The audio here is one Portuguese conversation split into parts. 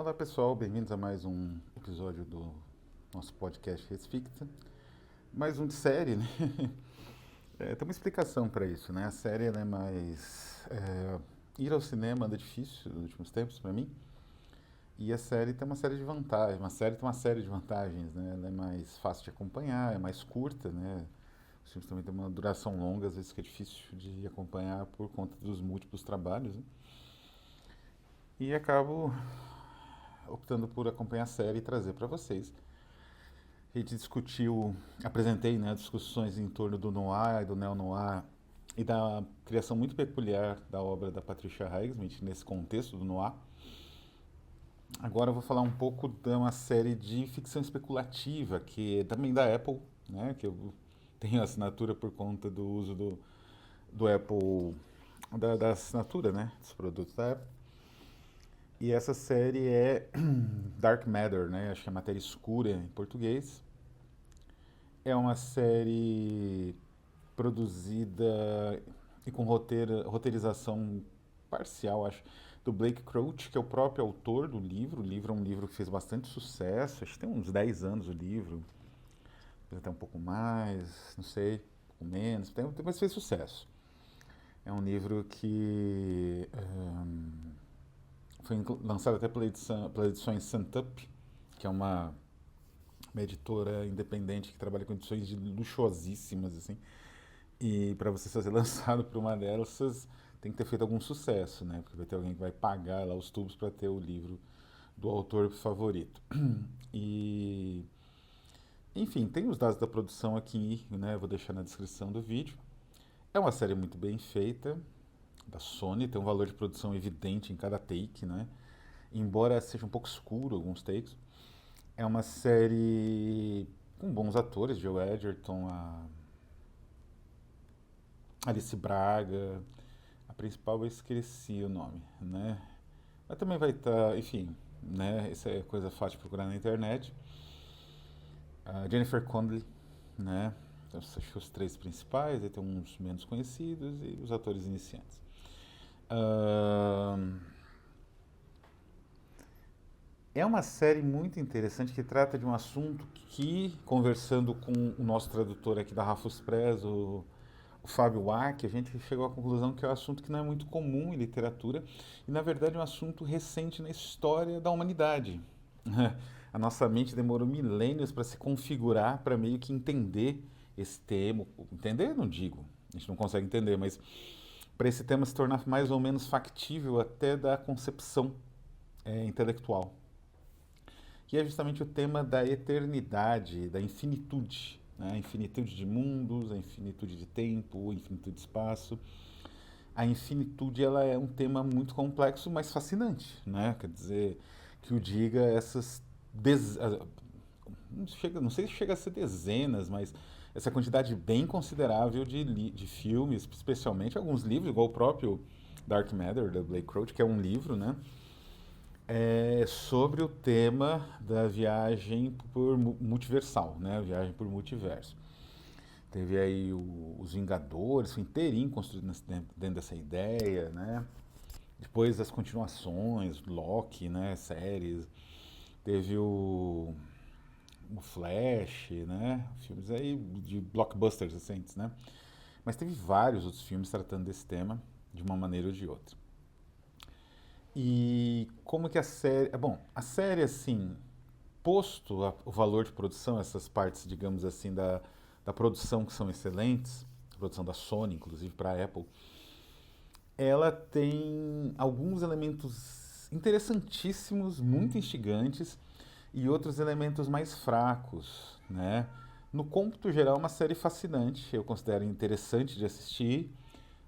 Olá pessoal, bem-vindos a mais um episódio do nosso podcast Resficta. Mais um de série, né? Tem uma explicação para isso, né? A série ela é mais. Ir ao cinema anda difícil nos últimos tempos para mim. E a série tem uma série de vantagens. Uma série tem uma série de vantagens, né? Ela é mais fácil de acompanhar, é mais curta, né? Os filmes também têm uma duração longa, às vezes que é difícil de acompanhar por conta dos múltiplos trabalhos, né? E acabo optando por acompanhar a série e trazer para vocês. A gente discutiu, apresentei, né, discussões em torno do noir, do neo-noir e da criação muito peculiar da obra da Patricia Highsmith nesse contexto do noir. Agora eu vou falar um pouco de uma série de ficção especulativa que é também da Apple, né, que eu tenho assinatura por conta do uso do Apple, da assinatura, né, dos produtos da Apple. E essa série é Dark Matter, né? Acho que é Matéria Escura em português. É uma série produzida e com roteirização parcial, acho, do Blake Crouch, que é o próprio autor do livro. O livro é um livro que fez bastante sucesso, acho que tem uns 10 anos o livro, até um pouco mais, não sei, um pouco menos, mas fez sucesso. É um livro que foi lançado até pela edições Suntup, que é uma editora independente que trabalha com edições de luxuosíssimas, assim. E para você ser lançado por uma delas, tem que ter feito algum sucesso, né? Porque vai ter alguém que vai pagar lá os tubos para ter o livro do autor favorito. E, enfim, tem os dados da produção aqui, né? Vou deixar na descrição do vídeo. É uma série muito bem feita, da Sony, tem um valor de produção evidente em cada take, né? Embora seja um pouco escuro alguns takes. É uma série com bons atores, Joe Edgerton, a Alice Braga, a principal eu esqueci o nome, né? Mas também vai estar, enfim, né? Isso é coisa fácil de procurar na internet. A Jennifer Connelly, né? Então, acho que os três principais, aí tem uns menos conhecidos e os atores iniciantes. Ahn, É uma série muito interessante que trata de um assunto que, conversando com o nosso tradutor aqui da Rafus Press, o Fábio Wack, a gente chegou à conclusão que é um assunto que não é muito comum em literatura e, na verdade, é um assunto recente na história da humanidade. A nossa mente demorou milênios para se configurar, para meio que entender esse tema. Entender, não digo, a gente não consegue entender, mas para esse tema se tornar mais ou menos factível até da concepção intelectual, que é justamente o tema da eternidade, da infinitude, né? A infinitude de mundos, a infinitude de tempo, a infinitude de espaço. A infinitude ela é um tema muito complexo, mas fascinante, né? Quer dizer, que o diga essas não sei se chega a ser dezenas, mas essa quantidade bem considerável de filmes, especialmente alguns livros, igual o próprio Dark Matter, da Blake Crouch, que é um livro, né? Sobre o tema da viagem por multiversal, né? Viagem por multiverso. Teve aí os Vingadores, foi inteirinho construído dentro dessa ideia, né? Depois as continuações, Loki, né? Séries. Teve o Flash, né? Filmes aí de blockbusters recentes, né? Mas teve vários outros filmes tratando desse tema de uma maneira ou de outra. E como que a série. Bom, a série, assim, posto o valor de produção, essas partes, digamos assim, da produção que são excelentes, a produção da Sony, inclusive para a Apple, ela tem alguns elementos interessantíssimos, muito instigantes, e outros elementos mais fracos, né? No cômputo geral, é uma série fascinante, eu considero interessante de assistir.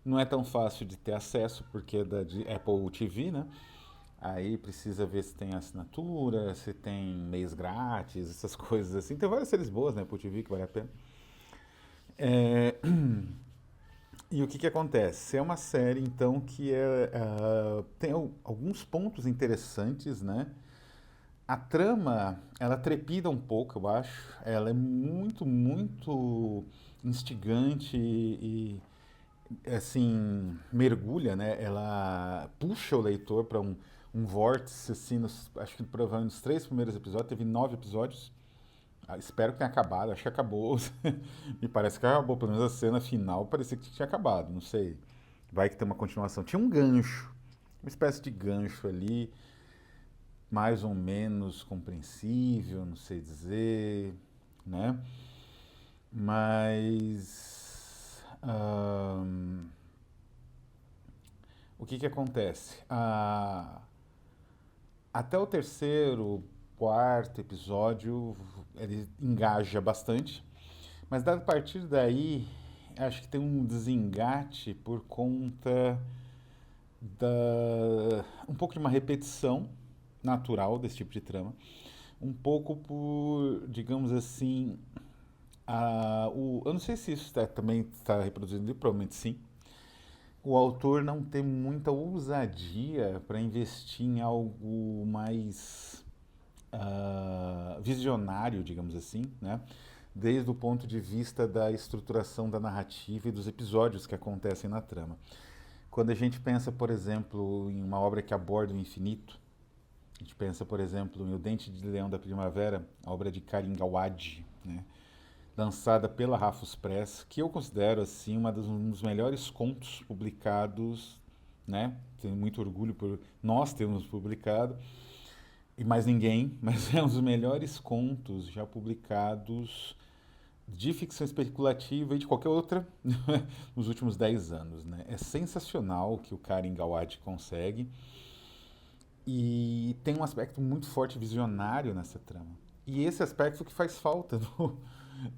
Não é tão fácil de ter acesso, porque é de Apple TV, né? Aí precisa ver se tem assinatura, se tem mês grátis, essas coisas assim. Tem várias séries boas, né, Apple TV, que vale a pena. É, E o que que acontece? É uma série, então, que tem alguns pontos interessantes, né? A trama, ela trepida um pouco, eu acho. Ela é muito, muito instigante assim, mergulha, né? Ela puxa o leitor para um vórtice, assim, acho que provavelmente nos 3 primeiros episódios, teve 9 episódios. Espero que tenha acabado, acho que acabou. Me parece que acabou, pelo menos a cena final parecia que tinha acabado, não sei. Vai que tem uma continuação. Tinha um gancho, uma espécie de gancho ali, mais ou menos compreensível, não sei dizer, né? Mas o que que acontece? Até o terceiro, quarto episódio, ele engaja bastante, mas a partir daí, acho que tem um desengate por conta um pouco de uma repetição natural desse tipo de trama, um pouco por, digamos assim, eu não sei se isso também está reproduzindo, provavelmente sim. O autor não tem muita ousadia para investir em algo mais visionário, digamos assim, né? Desde o ponto de vista da estruturação da narrativa e dos episódios que acontecem na trama. Quando a gente pensa, por exemplo, em uma obra que aborda o infinito, a gente pensa, por exemplo, em O Dente de Leão da Primavera, a obra de Karim Gawad, né? Lançada pela Rafus Press, que eu considero assim um dos melhores contos publicados, né? Tenho muito orgulho por nós termos publicado, e mais ninguém, mas é um dos melhores contos já publicados de ficção especulativa e de qualquer outra nos últimos 10 anos, né? É sensacional o que o Karim Gawad consegue e tem um aspecto muito forte visionário nessa trama. E esse aspecto que faz falta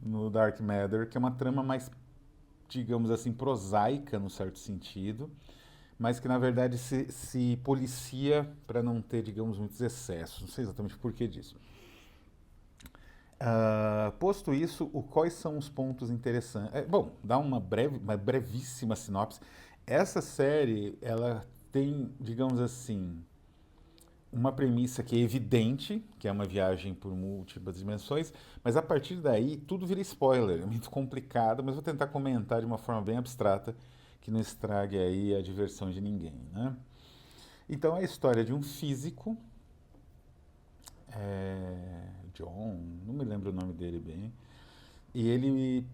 no Dark Matter, que é uma trama mais, digamos assim, prosaica no certo sentido, mas que na verdade se policia para não ter, digamos, muitos excessos. Não sei exatamente por que disso. Posto isso, quais são os pontos interessantes? Bom, dá uma brevíssima sinopse. Essa série, ela tem, digamos assim, uma premissa que é evidente, que é uma viagem por múltiplas dimensões, mas a partir daí tudo vira spoiler. É muito complicado, mas vou tentar comentar de uma forma bem abstrata, que não estrague aí a diversão de ninguém, né? Então é a história de um físico, John, não me lembro o nome dele bem, e ele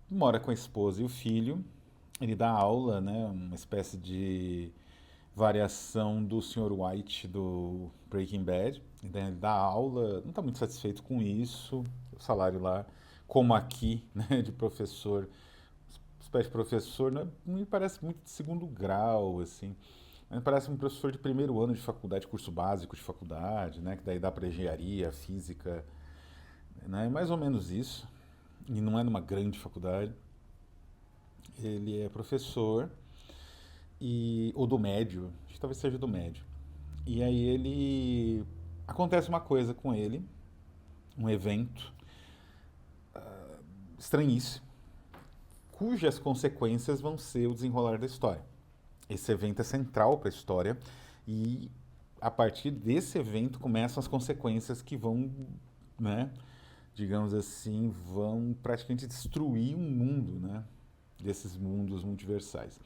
mora com a esposa e o filho, ele dá aula, né, uma espécie de variação do Sr. White do Breaking Bad. Então ele dá aula, não está muito satisfeito com isso, o salário lá, como aqui, né, de professor, espécie de professor, não me parece muito de segundo grau, assim. Mas parece um professor de primeiro ano de faculdade, curso básico de faculdade, né, que daí dá para engenharia, física, né, é mais ou menos isso. E não é numa grande faculdade. Ele é professor ou do médio, acho que talvez seja do médio. E aí ele acontece uma coisa com ele, um evento estranhíssimo, cujas consequências vão ser o desenrolar da história. Esse evento é central para a história e a partir desse evento começam as consequências que vão, né, digamos assim, vão praticamente destruir um mundo, né, desses mundos multiversais.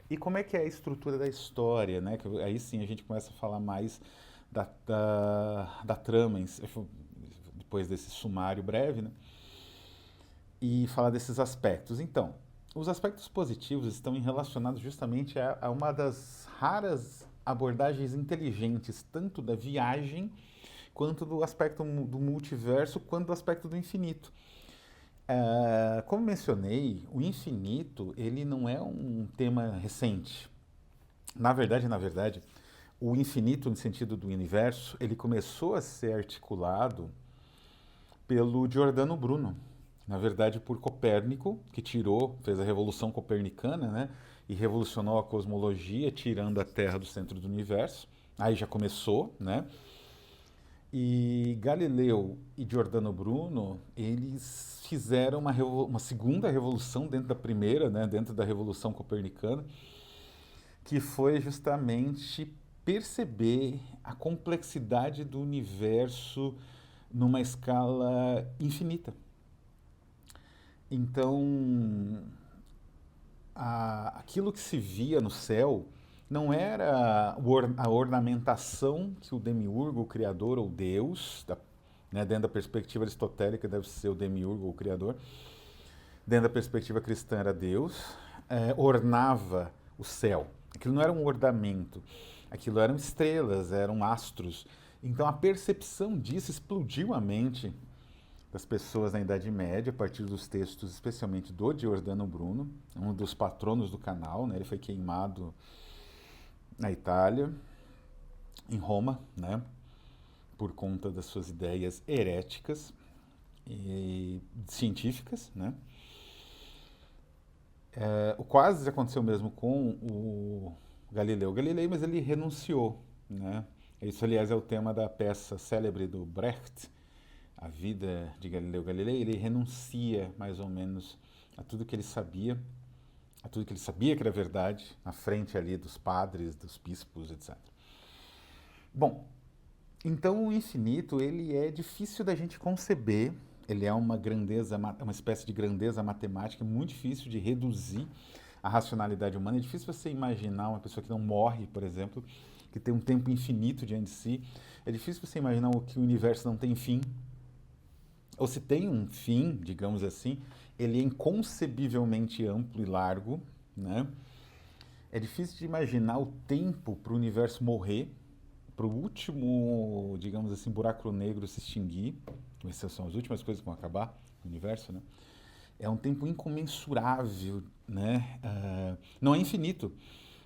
E como é que é a estrutura da história, né? Que aí sim a gente começa a falar mais da trama, depois desse sumário breve, né? E falar desses aspectos. Então, os aspectos positivos estão relacionados justamente a uma das raras abordagens inteligentes, tanto da viagem, quanto do aspecto do multiverso, quanto do aspecto do infinito. Como mencionei, o infinito ele não é um tema recente. Na verdade, o infinito no sentido do universo, ele começou a ser articulado pelo Giordano Bruno. Na verdade, por Copérnico, que fez a revolução copernicana, né? E revolucionou a cosmologia, tirando a Terra do centro do universo. Aí já começou, né? E Galileu e Giordano Bruno, eles fizeram uma segunda revolução dentro da primeira, né, dentro da Revolução Copernicana, que foi justamente perceber a complexidade do universo numa escala infinita. Então, aquilo que se via no céu não era a ornamentação que o demiurgo, o criador ou Deus, né, dentro da perspectiva aristotélica deve ser o demiurgo ou o criador, dentro da perspectiva cristã era Deus, ornava o céu. Aquilo não era um ornamento, aquilo eram estrelas, eram astros. Então a percepção disso explodiu a mente das pessoas na Idade Média, a partir dos textos, especialmente do Giordano Bruno, um dos patronos do canal, né? Ele foi queimado na Itália, em Roma, né? Por conta das suas ideias heréticas e científicas, né? O quase aconteceu mesmo com o Galileu Galilei, mas ele renunciou, né? Isso, aliás, é o tema da peça célebre do Brecht, A Vida de Galileu Galilei. Ele renuncia, mais ou menos, a tudo que ele sabia, a tudo que ele sabia que era verdade, na frente ali dos padres, dos bispos, etc. Bom, então o infinito, ele é difícil da gente conceber, ele é uma grandeza, uma espécie de grandeza matemática muito difícil de reduzir à racionalidade humana. É difícil você imaginar uma pessoa que não morre, por exemplo, que tem um tempo infinito diante de si. É difícil você imaginar que o universo não tem fim. Ou se tem um fim, digamos assim, ele é inconcebivelmente amplo e largo, né? É difícil de imaginar o tempo para o universo morrer, para o último, digamos assim, buraco negro se extinguir. Essas são as últimas coisas que vão acabar no universo, né? É um tempo incomensurável, né? Não é infinito,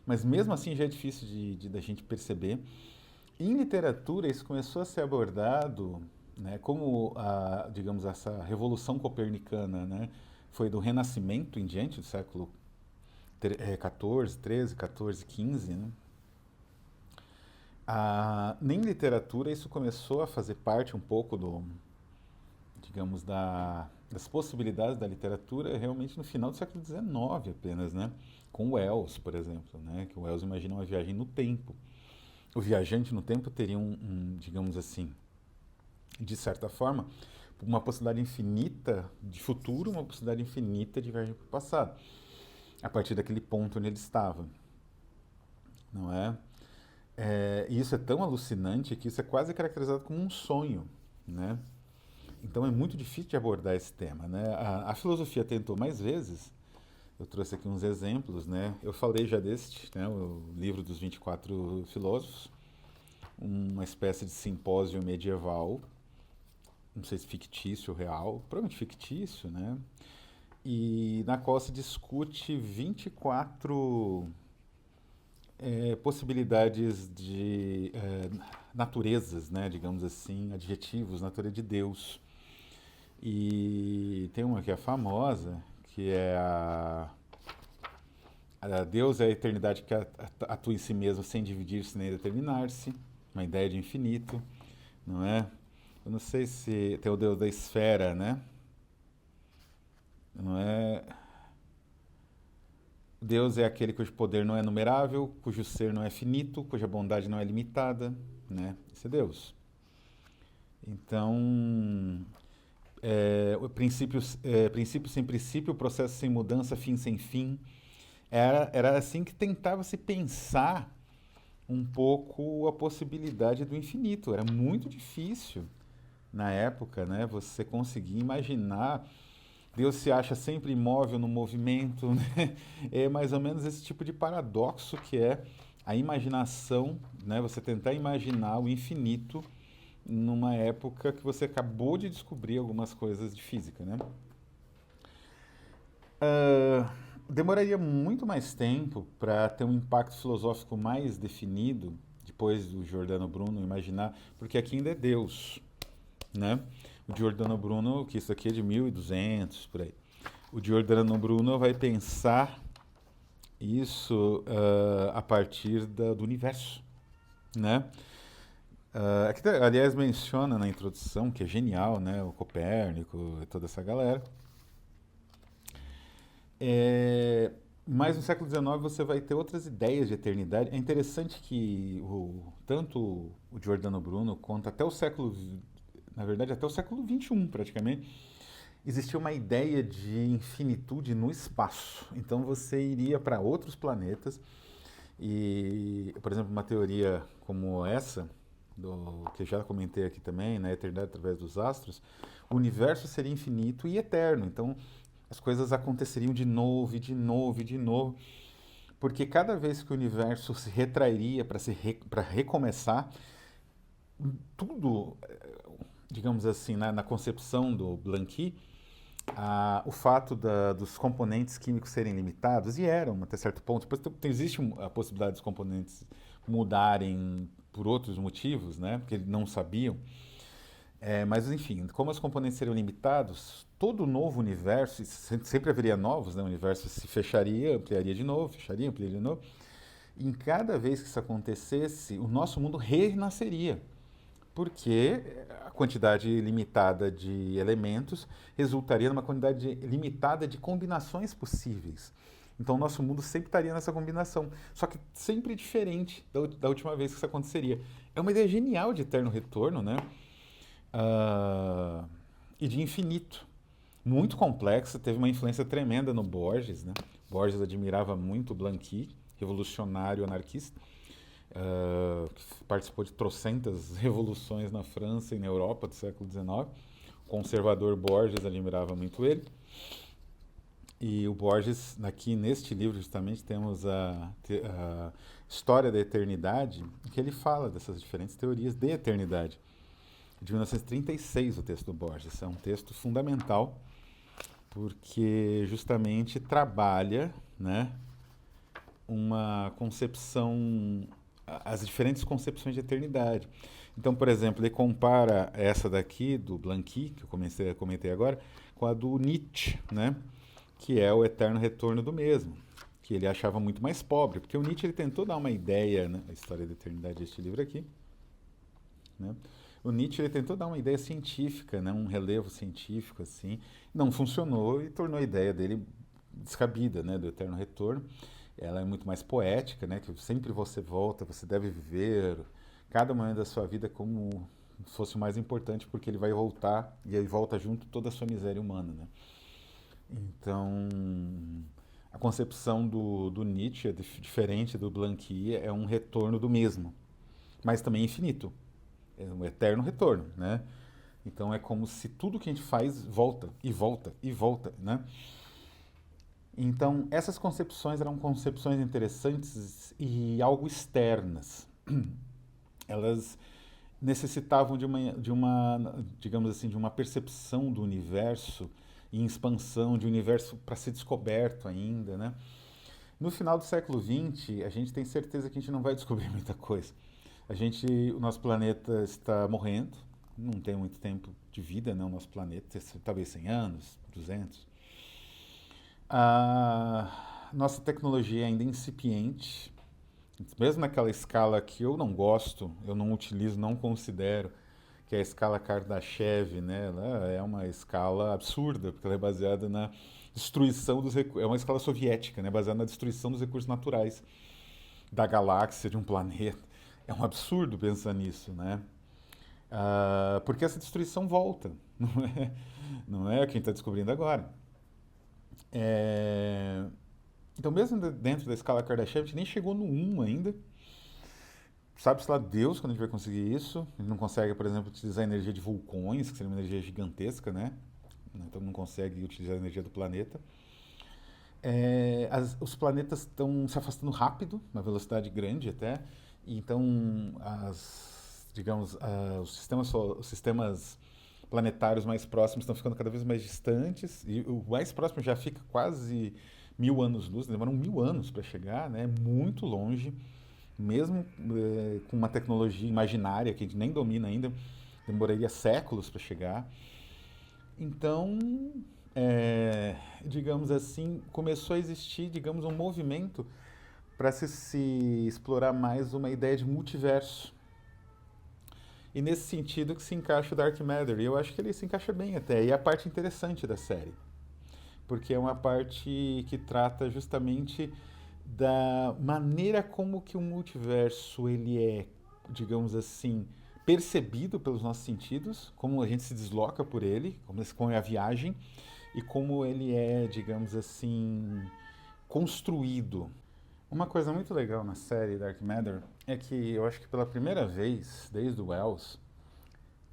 mas mesmo assim já é difícil da gente perceber. Em literatura, isso começou a ser abordado, né, como, digamos, essa revolução copernicana, né, foi do Renascimento em diante, do século XIV, XIII, XIV, XV, né? Nem literatura isso começou a fazer parte um pouco digamos, das possibilidades da literatura realmente no final do século XIX apenas, né? Com Wells, por exemplo, né? Que o Wells imagina uma viagem no tempo. O viajante no tempo teria digamos assim, de certa forma, uma possibilidade infinita de futuro, uma possibilidade infinita de viagem para o passado, a partir daquele ponto onde ele estava, não é? E isso é tão alucinante que isso é quase caracterizado como um sonho, né? Então é muito difícil de abordar esse tema, né? A filosofia tentou mais vezes. Eu trouxe aqui uns exemplos, né? Eu falei já deste, né? O livro dos 24 filósofos, uma espécie de simpósio medieval, não sei se fictício ou real, provavelmente fictício, né? E na qual se discute 24 possibilidades de naturezas, né? Digamos assim, adjetivos, natureza de Deus. E tem uma que é famosa, que é a Deus é a eternidade que atua em si mesmo sem dividir-se nem determinar-se, uma ideia de infinito, não é? Eu não sei se tem o Deus da esfera, né? Não é? Deus é aquele cujo poder não é numerável, cujo ser não é finito, cuja bondade não é limitada, né? Esse é Deus. Então, princípio sem princípio, processo sem mudança, fim sem fim. Era assim que tentava se pensar um pouco a possibilidade do infinito. Era muito difícil na época, né? Você conseguir imaginar. Deus se acha sempre imóvel no movimento, né? É mais ou menos esse tipo de paradoxo que é a imaginação, né? Você tentar imaginar o infinito numa época que você acabou de descobrir algumas coisas de física, né? Demoraria muito mais tempo para ter um impacto filosófico mais definido, depois do Giordano Bruno imaginar, porque aqui ainda é Deus, né? O Giordano Bruno, que isso aqui é de 1200, por aí. O Giordano Bruno vai pensar isso a partir do universo, né? Aqui, aliás, menciona na introdução, que é genial, né? O Copérnico e toda essa galera. Mas no século XIX você vai ter outras ideias de eternidade. É interessante que tanto o Giordano Bruno quanto até o século, na verdade até o século XXI praticamente, existia uma ideia de infinitude no espaço. Então você iria para outros planetas E, por exemplo, uma teoria como essa, que eu já comentei aqui também, na eternidade através dos astros, o universo seria infinito e eterno. Então, as coisas aconteceriam de novo, e de novo, e de novo, porque cada vez que o universo se retrairia para recomeçar, tudo, digamos assim, na concepção do Blanqui, o fato dos componentes químicos serem limitados, e eram até certo ponto, depois existe a possibilidade dos componentes mudarem por outros motivos, né, porque eles não sabiam, mas enfim, como os componentes seriam limitados, todo novo universo, sempre haveria novos, né, o universo se fecharia, ampliaria de novo, fecharia, ampliaria de novo, e em cada vez que isso acontecesse, o nosso mundo renasceria, porque a quantidade limitada de elementos resultaria numa quantidade limitada de combinações possíveis. Então, o nosso mundo sempre estaria nessa combinação, só que sempre diferente da última vez que isso aconteceria. É uma ideia genial de eterno retorno, né? E de infinito. Muito complexa, teve uma influência tremenda no Borges, né? Borges admirava muito Blanqui, revolucionário anarquista, que participou de trocentas revoluções na França e na Europa do século XIX. O conservador Borges admirava muito ele. E o Borges, aqui neste livro, justamente, temos a História da Eternidade, em que ele fala dessas diferentes teorias de eternidade. De 1936, o texto do Borges. É um texto fundamental, porque justamente trabalha, né, uma concepção, as diferentes concepções de eternidade. Então, por exemplo, ele compara essa daqui, do Blanqui, que eu comentei agora, com a do Nietzsche, né? Que é o eterno retorno do mesmo, que ele achava muito mais pobre, porque o Nietzsche ele tentou dar uma ideia, né? A história da eternidade deste livro aqui, né? O Nietzsche ele tentou dar uma ideia científica, né? Um relevo científico, assim, não funcionou e tornou a ideia dele descabida, né? Do eterno retorno. Ela é muito mais poética, né? Que sempre você volta, você deve viver cada momento da sua vida como se fosse o mais importante, porque ele vai voltar e aí volta junto toda a sua miséria humana, né? Então, a concepção do Nietzsche é diferente do Blanqui, é um retorno do mesmo, mas também infinito, é um eterno retorno, né? Então é como se tudo que a gente faz volta e volta e volta, né? Então, essas concepções eram concepções interessantes e algo externas. Elas necessitavam digamos assim, de uma percepção do universo em expansão, de um universo para ser descoberto ainda, né? No final do século XX, a gente tem certeza que a gente não vai descobrir muita coisa. O nosso planeta está morrendo, não tem muito tempo de vida, né, o nosso planeta, talvez 100 anos, 200. A nossa tecnologia é ainda incipiente, mesmo naquela escala que eu não gosto, eu não utilizo, não considero, que é a escala Kardashev, né? Ela é uma escala absurda, porque ela é baseada na destruição dos recursos, é uma escala soviética, né? Baseada na destruição dos recursos naturais da galáxia, de um planeta. É um absurdo pensar nisso, né? Porque essa destruição volta, não é o que a gente está descobrindo agora. Então, mesmo dentro da escala Kardashev, a gente nem chegou no 1 ainda. Sabe-se lá Deus quando a gente vai conseguir isso. A gente não consegue, por exemplo, utilizar a energia de vulcões, que seria uma energia gigantesca, né? Então não consegue utilizar a energia do planeta. Os planetas estão se afastando rápido, uma velocidade grande até. E então, digamos, os sistemas planetários mais próximos estão ficando cada vez mais distantes. E o mais próximo já fica quase 1000 anos-luz, demoram 1000 anos para chegar, né? Muito longe. Mesmo com uma tecnologia imaginária que a gente nem domina ainda, demoraria séculos para chegar. Então, digamos assim, começou a existir, digamos, um movimento para se explorar mais uma ideia de multiverso. E nesse sentido que se encaixa o Dark Matter. E eu acho que ele se encaixa bem até. E é a parte interessante da série. Porque é uma parte que trata justamente da maneira como que o multiverso ele é, digamos assim, percebido pelos nossos sentidos, como a gente se desloca por ele, como é a viagem, e como ele é, digamos assim, construído. Uma coisa muito legal na série Dark Matter é que eu acho que pela primeira vez, desde o Wells,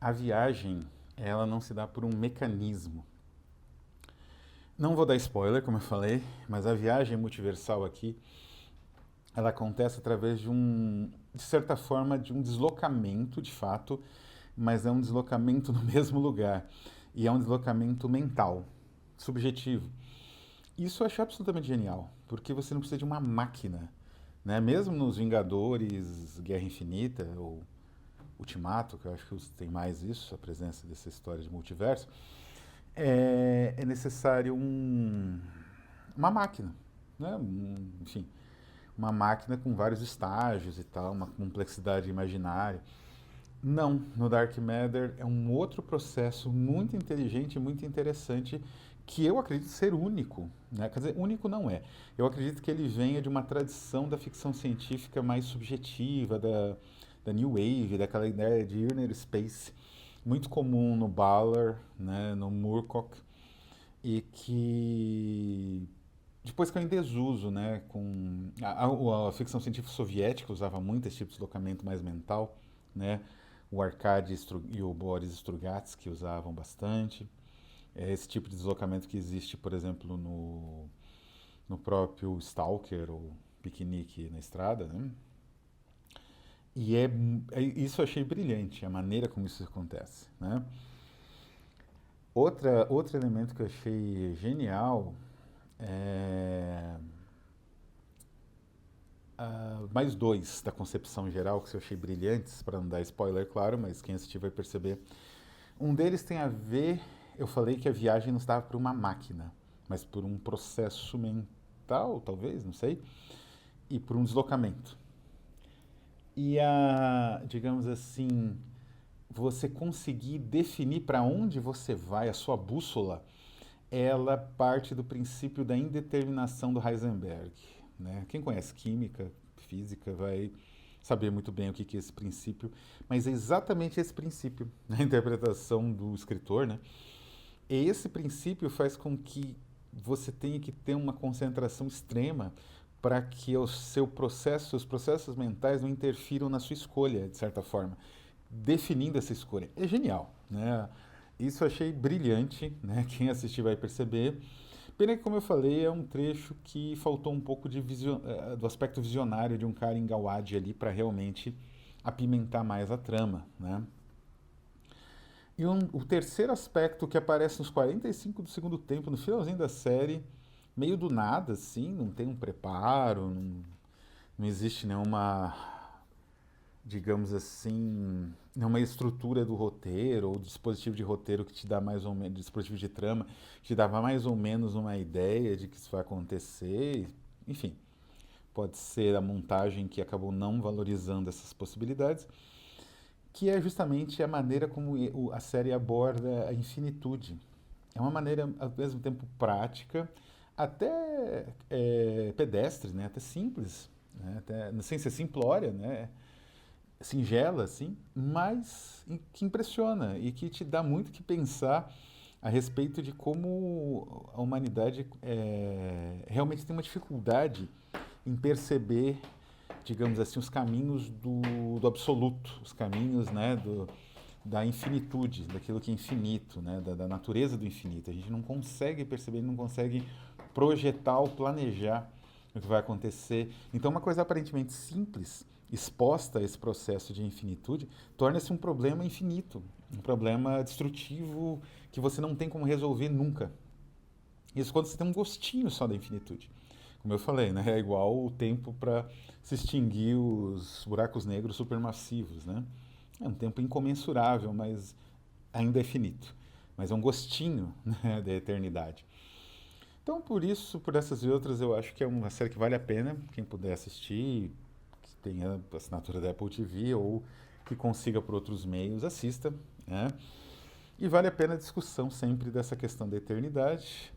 a viagem ela não se dá por um mecanismo. Não vou dar spoiler, como eu falei, mas a viagem multiversal aqui, ela acontece através de certa forma, de um deslocamento, de fato, mas é um deslocamento no mesmo lugar. E é um deslocamento mental, subjetivo. Isso eu acho absolutamente genial, porque você não precisa de uma máquina, né? Mesmo nos Vingadores, Guerra Infinita ou Ultimato, que eu acho que tem mais isso, a presença dessa história de multiverso, é necessário uma máquina, né? Enfim, uma máquina com vários estágios e tal, uma complexidade imaginária. Não, no Dark Matter é um outro processo muito inteligente e muito interessante que eu acredito ser único, né? Quer dizer, único não é. Eu acredito que ele venha de uma tradição da ficção científica mais subjetiva, da New Wave, daquela ideia de inner space, muito comum no Ballard, né, no Moorcock, e que depois caiu em desuso, né, com a ficção científica soviética usava muito esse tipo de deslocamento mais mental, né, o Arkady e o Boris Strugatsky usavam bastante. É esse tipo de deslocamento que existe, por exemplo, no próprio Stalker, ou Piquenique na Estrada, né? E isso eu achei brilhante, a maneira como isso acontece, né? Outro elemento que eu achei genial é... mais dois da concepção geral que eu achei brilhantes, para não dar spoiler, claro, mas quem assistir vai perceber. Um deles tem a ver, eu falei que a viagem não estava por uma máquina, mas por um processo mental, talvez, não sei, e por um deslocamento. E digamos assim, você conseguir definir para onde você vai, a sua bússola, ela parte do princípio da indeterminação do Heisenberg, né? Quem conhece química, física, vai saber muito bem o que é esse princípio, mas é exatamente esse princípio, na interpretação do escritor, né? E esse princípio faz com que você tenha que ter uma concentração extrema para que os processos mentais não interfiram na sua escolha, de certa forma, definindo essa escolha. É genial, né? Isso eu achei brilhante, né? Quem assistir vai perceber. Pena que, como eu falei, é um trecho que faltou um pouco do aspecto visionário de um cara em Gawad ali para realmente apimentar mais a trama, né? E o terceiro aspecto que aparece nos 45 do segundo tempo, no finalzinho da série, meio do nada, assim, não tem um preparo, não existe nenhuma, digamos assim, nenhuma estrutura do roteiro ou do dispositivo de roteiro que te dá mais ou menos, dispositivo de trama, que te dava mais ou menos uma ideia de que isso vai acontecer, enfim. Pode ser a montagem que acabou não valorizando essas possibilidades, que é justamente a maneira como a série aborda a infinitude. É uma maneira, ao mesmo tempo, prática, até pedestre, né? Até simples, né? Até, sem ser simplória, né? Singela, assim, mas que impressiona e que te dá muito que pensar a respeito de como a humanidade realmente tem uma dificuldade em perceber, digamos assim, os caminhos do absoluto, os caminhos, né, da infinitude, daquilo que é infinito, né, da natureza do infinito. A gente não consegue perceber, não consegue projetar ou planejar o que vai acontecer. Então, uma coisa aparentemente simples, exposta a esse processo de infinitude, torna-se um problema infinito, um problema destrutivo que você não tem como resolver nunca. Isso quando você tem um gostinho só da infinitude. Como eu falei, né? É igual o tempo para se extinguir os buracos negros supermassivos, né? É um tempo incomensurável, mas ainda é finito. Mas é um gostinho, né, da eternidade. Então, por isso, por essas e outras, eu acho que é uma série que vale a pena, quem puder assistir, que tenha assinatura da Apple TV ou que consiga por outros meios, assista, né? E vale a pena a discussão sempre dessa questão da eternidade.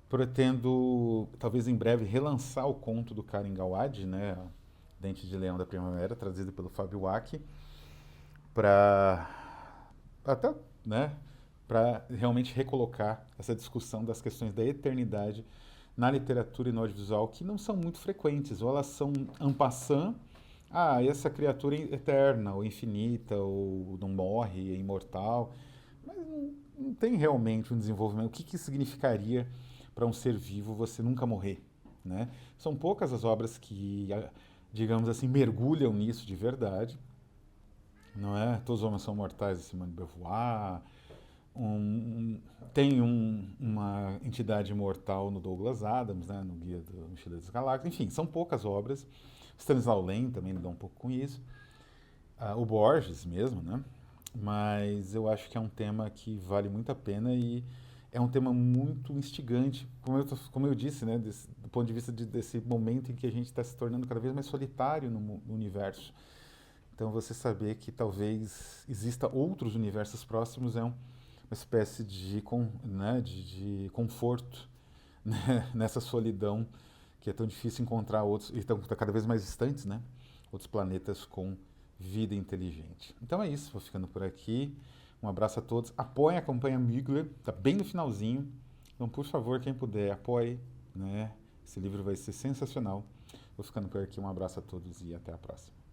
Pretendo, talvez em breve, relançar o conto do Karen Gawad, né? Dente de Leão da Primavera, trazido pelo Fábio Waki, para até, né, para realmente recolocar essa discussão das questões da eternidade na literatura e no audiovisual que não são muito frequentes, ou elas são en passant, essa criatura é eterna, ou infinita, ou não morre, é imortal, mas não tem realmente um desenvolvimento. O que significaria para um ser vivo você nunca morrer, né? São poucas as obras que, digamos assim, mergulham nisso de verdade, não é? Todos os homens são mortais de Simone de Beauvoir, tem uma entidade imortal no Douglas Adams, né, no Guia do Mochileiro das Galáxias. Enfim, são poucas obras. Stanislau Lem também lidou um pouco com isso. O Borges mesmo, né? Mas eu acho que é um tema que vale muito a pena e é um tema muito instigante, como eu disse, né, do ponto de vista desse momento em que a gente está se tornando cada vez mais solitário no universo. Então, você saber que talvez exista outros universos próximos é uma espécie de conforto, né, nessa solidão que é tão difícil encontrar outros, e estão cada vez mais distantes, né? Outros planetas com vida inteligente. Então é isso, vou ficando por aqui. Um abraço a todos. Apoiem a campanha Migler, está bem no finalzinho. Então, por favor, quem puder, apoie, né? Esse livro vai ser sensacional. Vou ficando por aqui. Um abraço a todos e até a próxima.